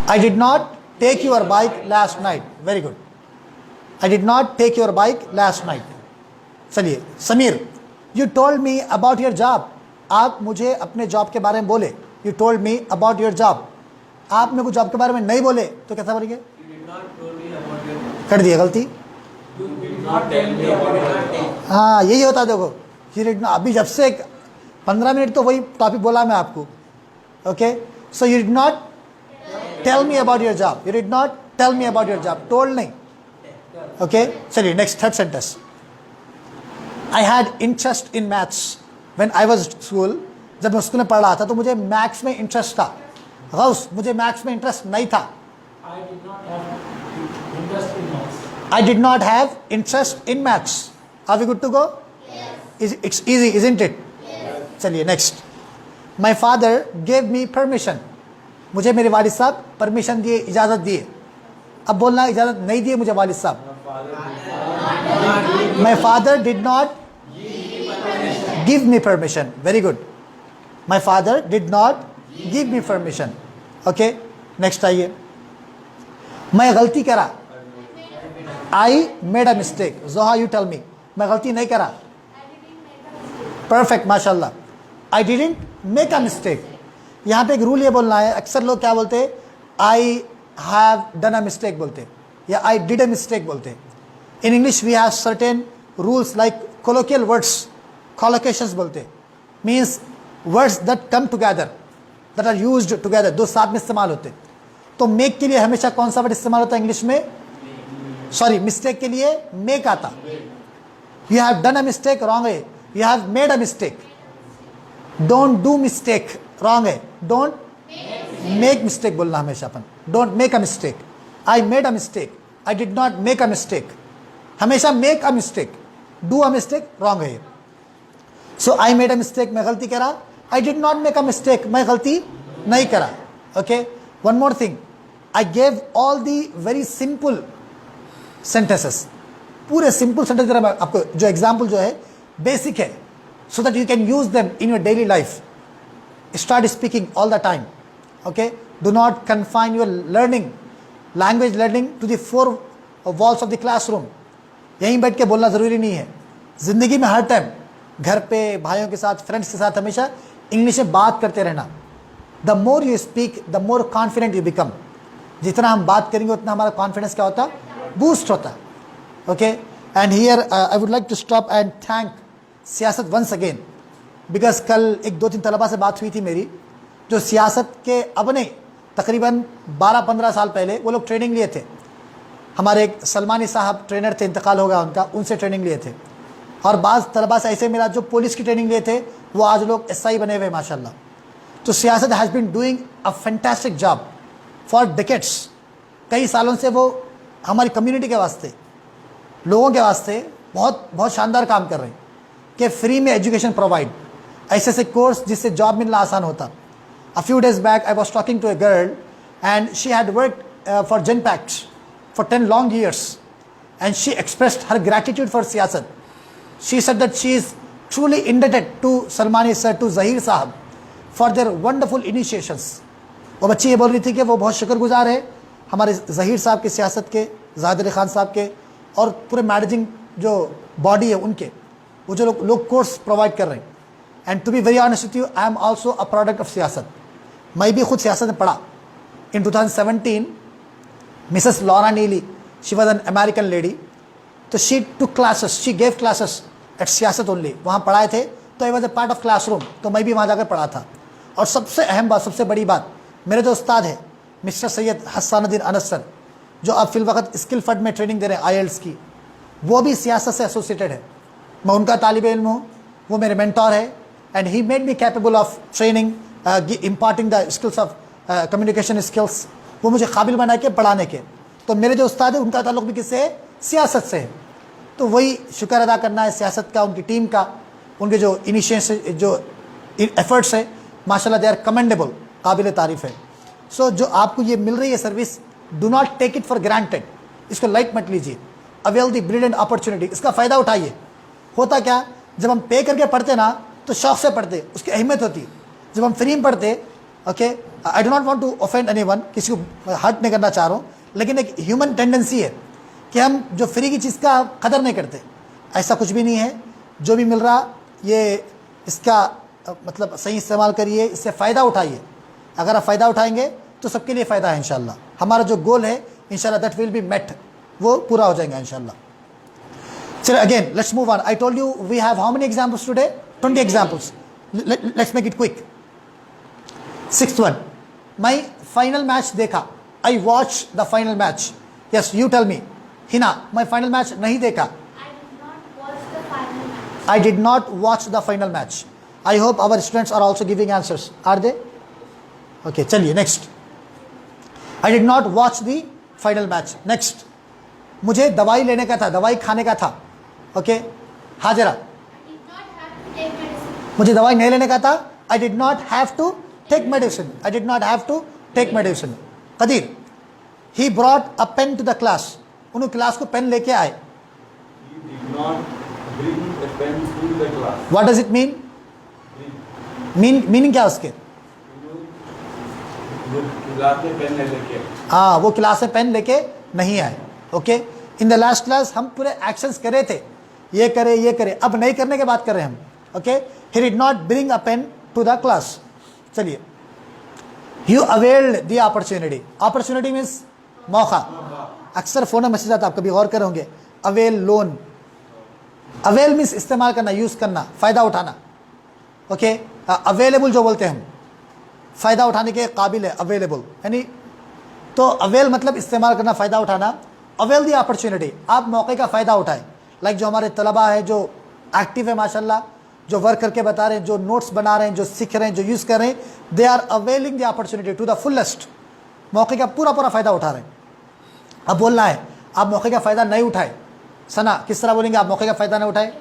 I did not take your bike last night. Very good. I did not take your bike last night. चलिए Sameer, you told me about your job. आप मुझे अपने job के बारे में बोले. You told me about your job. आप मेरे को जॉब के बारे में नहीं बोले तो कैसा बोलेंगे? कर दिया गलती. हाँ यही होता है. देखो You did not, अभी जब से 15 मिनट तो वही टॉपिक बोला मैं आपको. Okay, so you did not tell me about your job. You did not tell me about your job. Told नहीं. Okay, चलिए next third sentence. I had interest in maths when I was school. जब मैं school में पढ़ रहा था तो मुझे मैथ्स में इंटरेस्ट था. गौस, मुझे मैथ्स में इंटरेस्ट नहीं था. I did not have interest in maths. Are we good to go? Yes. It's easy, isn't it? Yes. चलिए next. My father gave me permission. मुझे मेरे वालिद साहब परमिशन दिए, इजाज़त दिए. अब बोलना इजाज़त नहीं दिए मुझे वालिद साहब. My father did not give me permission. Very good. My father did not give me permission. Okay, next आइए. मैं गलती करा. I made a mistake. Zoha, you tell me. मैं गलती नहीं करा. Perfect, माशाल्लाह. I didn't make a mistake. यहाँ पे एक रूल ये बोलना है. अक्सर लोग क्या बोलते हैं? I have done a mistake बोलते हैं या I did a mistake बोलते हैं. In English we have certain rules like colloquial words, collocations बोलते हैं. Means words that come together, that are used together. दो साथ में इस्तेमाल होते हैं. तो make के लिए हमेशा कौन सा वर्ड इस्तेमाल होता है इंग्लिश में? सॉरी, मिस्टेक के लिए मेक आता. You have done a mistake, wrong है. You have made a mistake. Don't do mistake, wrong है. डोंट मेक मिस्टेक बोलना हमेशा अपन. Don't make a mistake. I made a mistake. I did not make a mistake. हमेशा make a mistake, do a mistake, wrong है. So I made a mistake, मैं गलती करा. I did not make a mistake, मैं गलती नहीं करा. Okay, one more thing. I gave all the very simple sentences. पूरे सिंपल सेंटेंस आपको जो एग्जाम्पल जो है बेसिक है, so that you can use them in your daily life. Start speaking all the time. Okay, do not confine your learning, language learning to the four walls of the classroom. यहीं बैठ के बोलना ज़रूरी नहीं है. ज़िंदगी में हर टाइम घर पे, भाइयों के साथ, फ्रेंड्स के साथ हमेशा इंग्लिश में बात करते रहना. The more you speak the more confident you become. जितना हम बात करेंगे उतना हमारा कॉन्फिडेंस क्या होता, बूस्ट होता. Okay, and here I would like to stop and thank Siasat once again, because कल एक 2-3 तलबा से बात हुई थी मेरी, जो सियासत के अब नहीं तकरीबन 12-15 साल पहले वो लोग ट्रेनिंग लिए थे. हमारे एक सलमानी साहब ट्रेनर थे, इंतकाल हो गया उनका, उनसे ट्रेनिंग लिए थे. और बाज़ तलबा से ऐसे मेरा जो पुलिस की ट्रेनिंग लिए थे वो आज लोग SI बने हुए माशाल्लाह. तो Siasat has been doing a fantastic job for decades. कई सालों से वो हमारी कम्युनिटी के वास्ते, लोगों के वास्ते बहुत बहुत शानदार काम कर रहे हैं कि फ्री में एजुकेशन प्रोवाइड, ऐसे ऐसे कोर्स जिससे जॉब मिलना आसान होता. A few days back I was talking to a girl and she had worked for Genpact for 10 long years and she expressed her gratitude for siyasat. She said that she is truly indebted to Salmani sir, to Zahir sahab for their wonderful initiations. वो बच्ची ये बोल रही थी कि वो बहुत शुक्रगुजार है हमारे ज़हीर साहब के, सियासत के, ज़ाहिद अली खान साहब के और पूरे मैनेजिंग जो बॉडी है उनके, वो जो लोग कोर्स प्रोवाइड कर रहे हैं. And to be very honest with you, I am also a product of Siasat. मैं भी खुद सियासत में पढ़ा. इन 2017 Mrs. Laura Neely, she was an American lady, तो she took classes, she gave classes at सियासत only. वहाँ पढ़ाए थे तो I was a part of classroom, तो मैं भी वहाँ जाकर पढ़ा था. और सबसे अहम बात, सबसे बड़ी बात, मेरे जो उस्ताद है मिस्टर सैयद हसानुद्दीन अनस सर, जो अब फिल वक्त स्किल फंड में ट्रेनिंग दे रहे हैं IELTS की, वो भी सियासत से एसोसिएटेड है. मैं उनका तालिब इल्म हूँ, वो मेरे मेंटोर है. And he made me capable of training, imparting the skills of communication skills. वो मुझे काबिल बना के पढ़ाने के. तो मेरे जो उस्ताद है उनका ताल्लुक़ भी किससे है? सियासत से है. तो वही शुक्र अदा करना है सियासत का, उनकी टीम का, उनके जो इनिशिएशन, जो एफर्ट्स है माशाल्लाह, दे आर कमेंडेबल, काबिल तारीफ़ है. सो जो आपको ये मिल रही है service, do not take it for granted. इसको लाइट मत लीजिए. अवेल द ब्रिलियंट अपॉर्चुनिटी, इसका फ़ायदा उठाइए. होता क्या, जब हम पे करके पढ़ते ना तो शौक़ से पढ़ते, उसकी अहमियत होती. जब हम फ्री में पढ़ते, okay, I do not want to offend anyone, किसी को हर्ट नहीं करना चाह रहा हूँ, लेकिन एक ह्यूमन टेंडेंसी है कि हम जो फ्री की चीज़ का कदर नहीं करते। ऐसा कुछ भी नहीं है, जो भी मिल रहा ये इसका मतलब सही इस्तेमाल करिए, इससे फ़ायदा उठाइए। अगर आप फ़ायदा उठाएंगे तो सबके लिए फ़ायदा है इंशाल्लाह। हमारा जो गोल है इंशाल्लाह दैट विल बी मेट, वो पूरा हो जाएगा इंशाल्लाह। चलिए again let's move on. I told you we have how many examples today? 20 examples. Let's make it quick. 6th one, my final match देखा। I watch the final match. Yes you tell me. Hina, मैं final match नहीं देखा। I did not watch the final match. I hope our students are also giving answers. Are they? Okay, चलिए next. I did not watch the final match. Next. मुझे दवाई लेने का था, दवाई खाने का था. Okay, हाजिरा. मुझे दवाई नहीं लेने का था. I did not have to take medicine. I did not have to take medicine. Qadeer. He brought a pen to the class. उन्होंने क्लास को पेन लेके आए. He did not bring a pen to the class. What does it mean? Meaning क्या उसके? वो class में pen नहीं लेके आए. हाँ, वो क्लास में पेन लेके नहीं आए. Okay, in the last class हम पूरे एक्शंस करे थे, ये करे, अब नहीं करने की बात कर रहे हैं हम. Okay, he did not bring a pen to the class. चलिए, you availed the opportunity. Opportunity means मौका. अक्सर फोन में मैसेज आता, आप कभी गौर करे होंगे. Avail loan. अवेल मीन्स इस्तेमाल करना, यूज करना, फायदा उठाना. ओके, अवेलेबल जो बोलते हैं हम, फायदा उठाने के काबिल है, अवेलेबल यानी. तो अवेल मतलब इस्तेमाल करना, फायदा उठाना. अवेल दी अपॉर्चुनिटी, आप मौके का फ़ायदा उठाएं. लाइक जो हमारे तलबा है जो एक्टिव है माशाल्लाह, जो वर्क करके बता रहे हैं, जो नोट्स बना रहे हैं, जो सीख रहे हैं, जो यूज़ कर रहे हैं, they are availing the opportunity to the fullest. मौके का पूरा फ़ायदा उठा रहे हैं. अब बोलना है आप मौके का फ़ायदा नहीं उठाए. सना, किस तरह बोलेंगे आप मौके का फ़ायदा नहीं उठाए?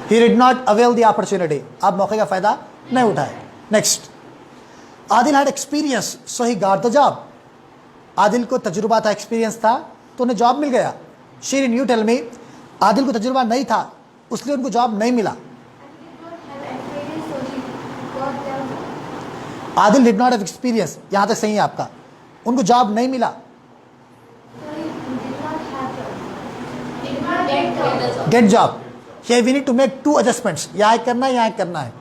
He did not avail the opportunity. आप मौके का फ़ायदा नहीं उठाए. Next, Adil had experience so he got the job. Adil को तजुर्बा था, एक्सपीरियंस था, तो उन्हें जॉब मिल गया. Shirin, you tell me. Adil को तजुर्बा नहीं था, उसलिए उनको जॉब नहीं मिला. Adil did not have experience, यहाँ तक सही है आपका. उनको जॉब नहीं मिला. Get job. Here we need to make 2 adjustments. यहाँ करना है, यहाँ करना है.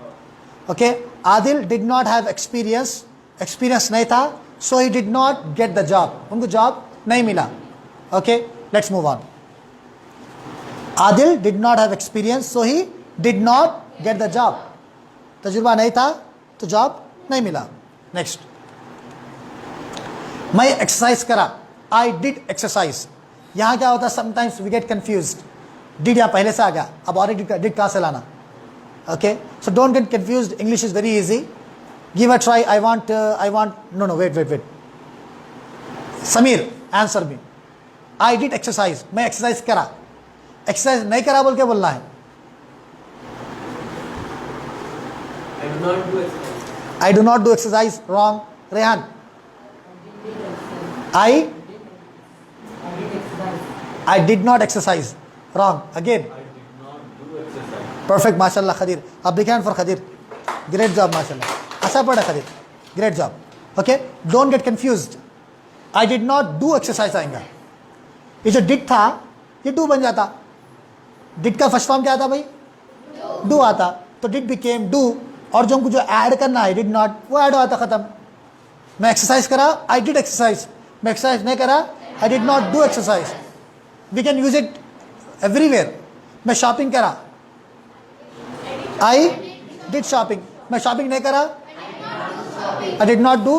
Okay, Adil did not have experience, experience नहीं था, so he did not get the job. उनको जॉब नहीं मिला. Okay, let's move on. Adil did not have experience, so he did not get the job. तजुर्बा नहीं था तो जॉब नहीं मिला. नेक्स्ट, मैं एक्सरसाइज करा. I did exercise. यहाँ क्या होता है, sometimes we get confused. Did यहाँ पहले से आ गया, अब और डिड कहाँ से लाना. Okay, so don't get confused. English is very easy. Give a try. I want no wait. Sameer, answer me. I did exercise. मैं एक्सरसाइज करा. एक्सरसाइज नहीं करा बोल के बोलना है. I do not do exercise. Wrong. Rehan, I did not exercise. Wrong. Again. I did not do exercise. Perfect. माशाल्लाह खदीर. अब big hand for Khadir. Great job माशाल्लाह. अच्छा पढ़ा Khadir. Great job. Okay. Don't get confused. I did not do exercise आएगा. ये जो did था ये do बन जाता. did का फर्स्ट फॉर्म क्या आता भाई? do आता. तो did became do. और जो हमको जो ऐड करना है did not, वो ऐड आता, खत्म. मैं एक्सरसाइज करा, I did exercise. मैं एक्सरसाइज नहीं करा, I did not do exercise. We can use it everywhere. मैं शॉपिंग करा, I did shopping. मैं शॉपिंग नहीं करा, I did not do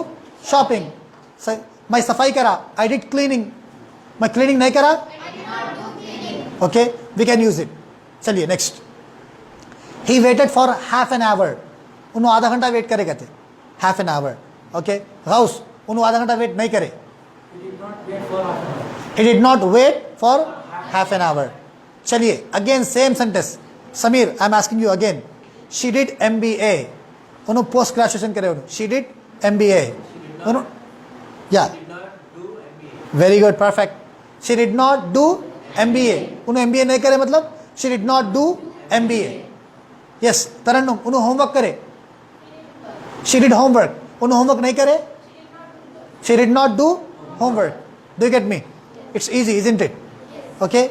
shopping. मैं सफाई करा, I did cleaning. मैं क्लीनिंग नहीं करा, okay, we can use it. चलिए next. He waited for half an hour. उन्होंने आधा घंटा वेट करे कहते. half an hour. Okay, Gauss, उन्होंने आधा घंटा वेट नहीं करे. He did not wait for half an hour. चलिए again same sentence. Sameer, I am asking you again. She did MBA. उन्होंने पोस्ट ग्रेजुएशन करे. She did MBA. Yeah. Very good, perfect. She did not do MBA. उन्होंने MBA नहीं करे मतलब she did not do MBA. Yes. तरन्नुम, उन्होंने homework करे. She did homework, उन्होंने homework नहीं करे, she did not do homework. Do you get me? It's easy, isn't it? Okay,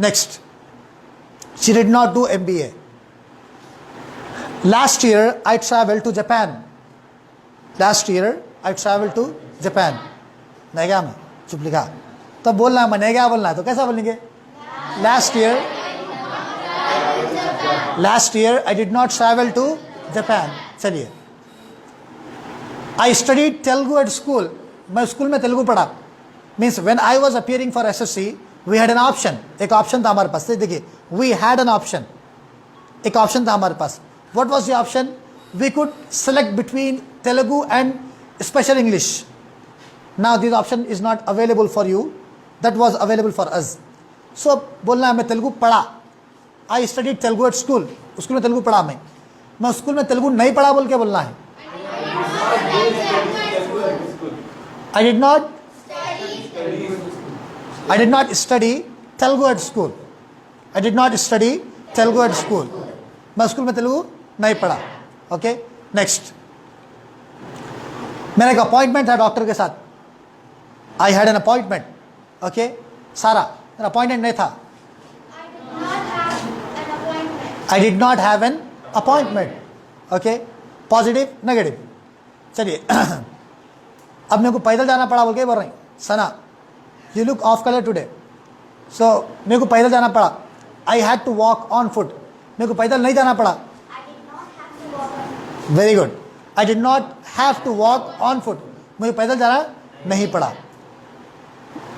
next. She did not do MBA. Last year I traveled to Japan. Last year I traveled to Japan. नहीं गया मैं, चुप लिखा. तो बोलना है मैं नहीं गया बोलना है, तो कैसा बोलेंगे? Last year I did not travel to Japan. चलिए. I studied Telugu at school. मैं स्कूल में तेलुगु पढ़ा. Means when I was appearing for SSC, we had an option. एक ऑप्शन था हमारे पास. देखिए, we had an option. एक ऑप्शन था हमारे पास. What was the option? We could select between Telugu and special English. Now this option is not available for you. That was available for us. So बोलना है मैं तेलुगु पढ़ा. I studied Telugu at school. School में तेलुगु पढ़ा मैं school में तेलुगु नहीं पढ़ा बोल के बोलना है. I did not study Telugu at school. I did not study Telugu at school. मैं स्कूल में तेलुगु नहीं पढ़ा. Okay, next. मेरा एक अपॉइंटमेंट था डॉक्टर के साथ. I had an appointment. Okay, सारा मेरा अपॉइंटमेंट नहीं था. आई did not have an appointment. Okay, positive negative. चलिए अब मेरे को पैदल जाना पड़ा बोल के बोल रही Sana, you look off colour today. So मेरे को पैदल जाना पड़ा. I had to walk on foot. मेरे को पैदल नहीं जाना पड़ा. Very good. I did not have to walk on foot. मुझे पैदल जाना नहीं पड़ा.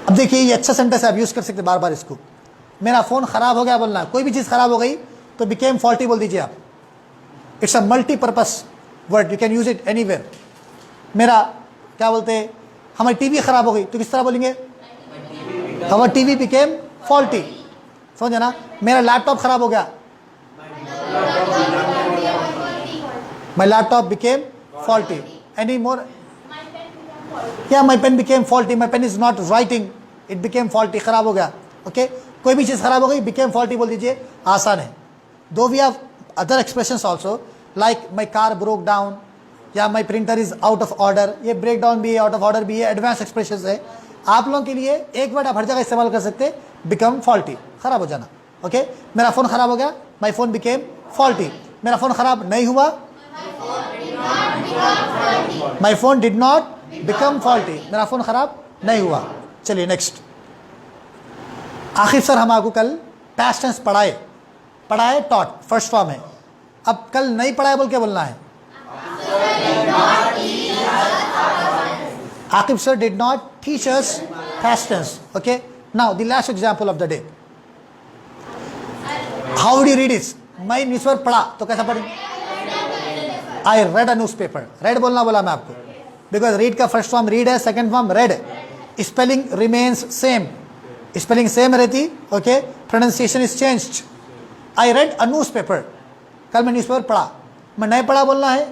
अब देखिए ये अच्छा सेंटेंस है, आप यूज कर सकते बार बार इसको. मेरा फोन खराब हो गया बोलना. कोई भी चीज़ खराब हो गई तो बिकेम फॉल्टी बोल दीजिए आप. It's a multipurpose word, you can use it anywhere. मेरा क्या बोलते हैं, हमारी टीवी खराब हो गई तो किस तरह बोलेंगे? हमारा टीवी बिकेम फॉल्टी. समझे ना? मेरा लैपटॉप खराब हो गया, my laptop became faulty. Any more? Yeah, my pen became faulty. My pen is not writing. It became faulty. खराब हो गया. Okay? कोई भी चीज़ खराब हो गई became faulty बोल दीजिए, आसान है. Though we have other expressions also, like my car broke down, या my printer is out of order. ये break down भी है, out of order भी है, advanced expressions है. आप लोगों के लिए एक वर्ड आप हर जगह इस्तेमाल कर सकते, become faulty, खराब हो जाना. Okay? मेरा फ़ोन खराब हो गया, my phone became faulty. मेरा फ़ोन खराब नहीं हुआ, My phone did not become faulty. मेरा फ़ोन ख़राब नहीं हुआ. चलिए नेक्स्ट. आखिर सर हम आपको कल past tense पढ़ाए taught फर्स्ट फॉर्म है. अब कल नहीं पढ़ाए बोल के बोलना है. Aqib sir did not teach us past tense. Okay. Now the last example of the day. How would you read it? मैं न्यूज़पेपर पढ़ा तो कैसा पढ़ेंगे? I read a newspaper. Read बोलना बोला मैं आपको. Because read का फर्स्ट फॉर्म read है, second form read. Spelling remains same. Spelling same रहती. Okay. Pronunciation is changed. I read a newspaper. कल मैं न्यूज़पेपर पढ़ा. मैं नहीं पढ़ा बोलना है.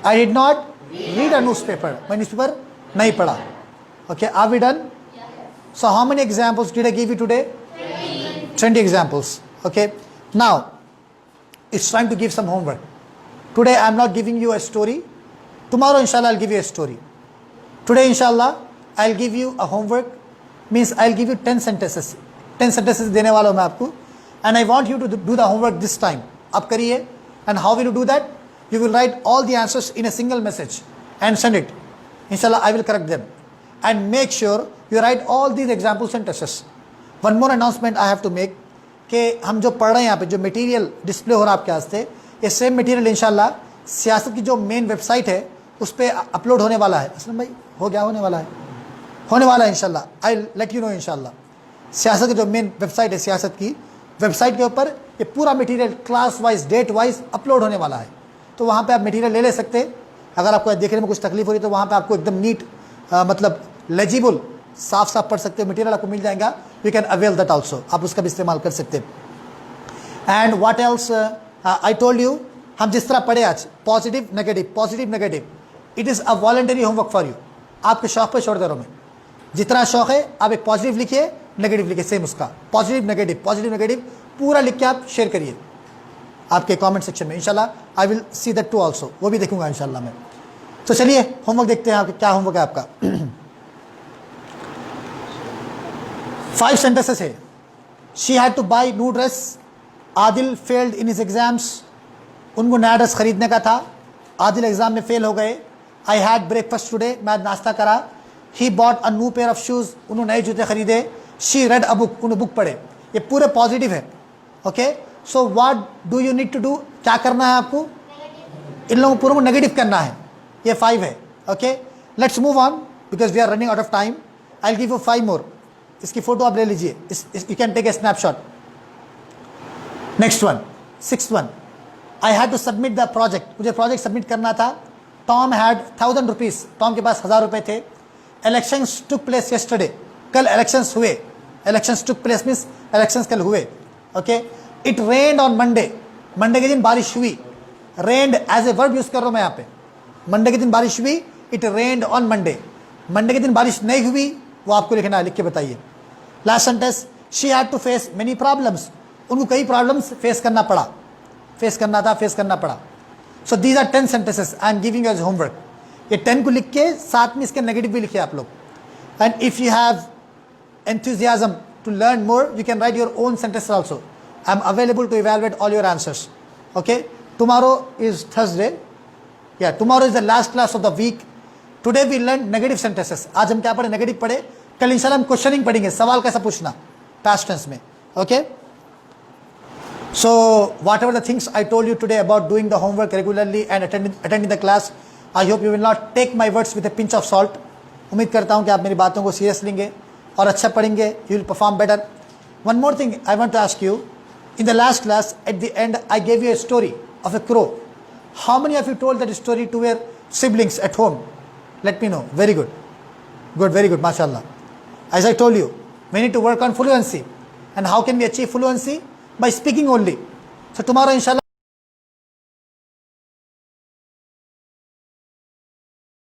I did not read a newspaper. मैं न्यूज़पेपर नहीं पढ़ा. Okay. Are we done? So how many examples did I give you today? 20 examples. Okay. Now it's time to give some homework. Today I am not giving you a story. Tomorrow inshallah I'll give you a story. Today inshallah I'll give you a homework. Means I'll give you 10 sentences. 10 sentences देने वाला हूँ मैं आपको. And I want you to do the homework this time. आप करिए. And how will you do that? You will write all the answers in a single message and send it. Inshallah I will correct them. And make sure you write all these example sentences. One more announcement I have to make कि हम जो पढ़ रहे हैं यहाँ पे जो material display हो रहा है आपके वास्ते, ये सेम मटेरियल इंशाल्लाह सियासत की जो मेन वेबसाइट है उस पर अपलोड होने वाला है. असलम भाई हो गया, होने वाला है इंशाल्लाह. आई लेट यू नो इंशाल्लाह. सियासत की जो मेन वेबसाइट है, सियासत की वेबसाइट के ऊपर ये पूरा material class wise date wise upload होने वाला है. तो वहाँ पर आप मटीरियल ले सकते. अगर आपको देखने में कुछ तकलीफ हो रही तो वहाँ पर आपको एकदम नीट मतलब लेजिबल साफ साफ पढ़ सकते हो. मटेरियल आपको मिल जाएगा. You can avail that also. आप उसका भी इस्तेमाल कर सकते हैं. And what else I told you, हम जिस तरह पढ़े आज positive negative, it is a voluntary homework for you. आपके शौक पे छोड़ दे रहा हूँ मैं. जितना शौक है आप एक पॉजिटिव लिखिए, नेगेटिव लिखिए, सेम उसका पॉजिटिव नेगेटिव पूरा लिख के आप शेयर करिए. आपके कमेंट सेक्शन में इंशाल्लाह। I will see that too also, वो भी देखूंगा इंशाल्लाह मैं। तो चलिए होमवर्क देखते हैं आपके क्या होमवर्क है आपका। 5 सेंटेंसेस है। She had two by new dress, Adil failed in his exams, उनको नया ड्रेस खरीदने का था, आदिल एग्जाम में फेल हो गए। आई हैड ब्रेकफास्ट टुडे, मैं आज नाश्ता करा। He bought a new pair of shoes, उन्होंने नए जूते खरीदे। शी रेड अ बुक, उन्होंने बुक पढ़े। ये पूरे पॉजिटिव है। Okay, so what do you need to do, क्या करना है आपको, इन लोगों पूरों को नेगेटिव करना है। ये 5 है। Okay, let's move on because we are running out of time. I will give you 5 more. इसकी फोटो आप ले लीजिए, you can take a snapshot. Next one, 6th one, I had to submit the project, मुझे project submit करना था। Tom had 1000 rupees, Tom के पास 1000 रुपये थे। इलेक्शंस टुक प्लेस येस्टरडे, कल इलेक्शंस हुए। Elections took place means elections कल हुए। Okay, it rained on Monday, Monday के दिन बारिश हुई। रेन्ड एज ए वर्ब यूज कर रहा हूं मैं यहाँ पे। मंडे के दिन बारिश हुई, it rained on Monday. Monday के दिन बारिश नहीं हुई, वो आपको लिखना है, लिख के बताइए। Last sentence, she had to face many problems, उनको कई प्रॉब्लम्स फेस करना पड़ा, फेस करना था, फेस करना पड़ा। So these are 10 sentences I am giving as homework. ये 10 को लिख के साथ में इसके नेगेटिव भी लिखिए आप लोग। And if you have enthusiasm to learn more, you can write your own sentences also. I am available to evaluate all your answers. Okay, tomorrow is Thursday. Yeah, tomorrow is the last class of the week. Today we learned negative sentences. आज हम क्या पढ़े, negative पढ़े। कल इंशाल्लाह हम questioning पढ़ेंगे, सवाल कैसा पूछना past tense में। Okay, so whatever the things I told you today about doing the homework regularly and attending the class, I hope you will not take my words with a pinch of salt. उम्मीद करता हूँ कि आप मेरी बातों को serious लेंगे और अच्छा पढ़ेंगे। You will perform better. One more thing I want to ask you, in the last class at the end I gave you a story of a crow. How many of you told that story to your siblings at home? Let me know. Very good, good, very good, माशाल्लाह। As I told you, we need to work on fluency. And how can we achieve fluency? By speaking only. So tomorrow इंशाल्लाह